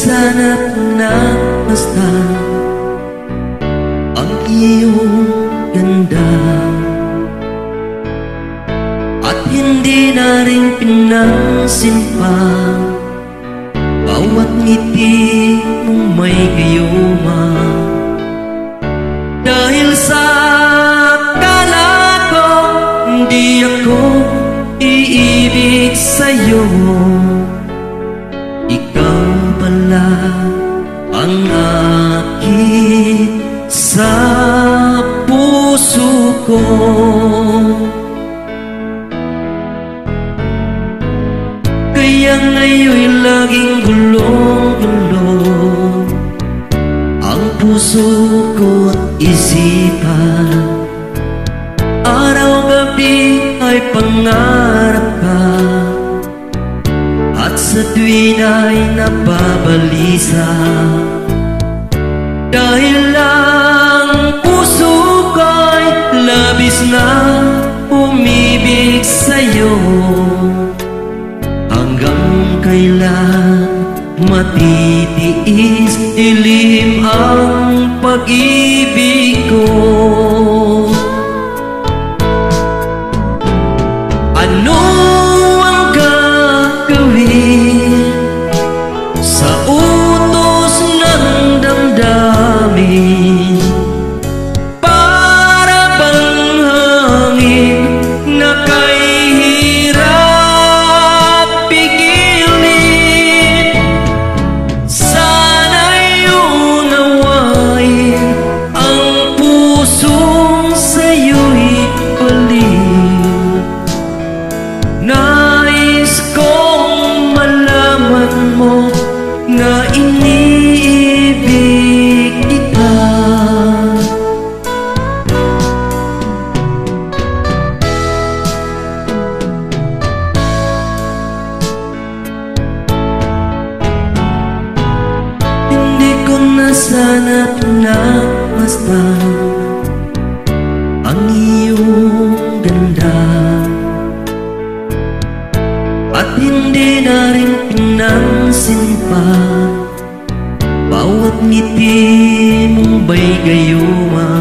nasanap ng masdan ang iyong ganda, at hindi na rin pinansin pa bawat ngiti mong may gayuma. Dahil sa akala ko hindi ako iibig sa'yo, ikaw pala ang akit sa puso ko. Kaya ngayon'y laging gulong-gulong ang puso ko at isipan. Araw-gabi ay pangarap ka, at sa tuwin ay nababalisa. Dahil lang puso ko'y labis na umibig sa'yo, hanggang kailan matitiis dilim ang pag-ibig ko. Ano ang gagawin sa utos ng damdamin? Para bang hangin na kay hirap pigilin? Sana'y unawain ang pusong sa'yo'y balik. Nais kong malaman mo na iniibig kita. Hindi ko nasanap na masdan ang iyong ganda, at hindi na rin pinansin pa bawat ngiti mong may gayuma.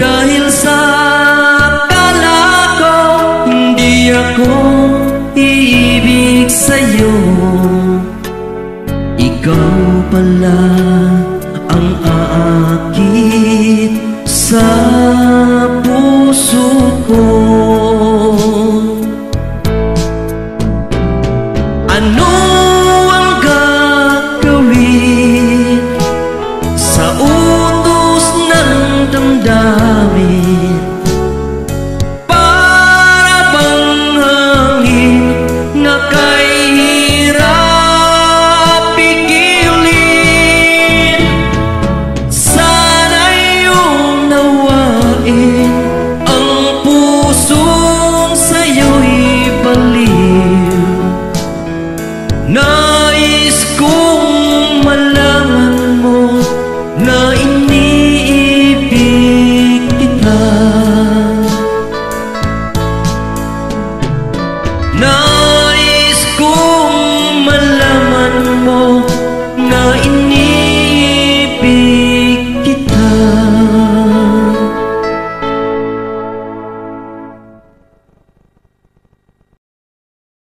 Dahil sa akala ko hindi ako iibig sa'yo, ikaw pala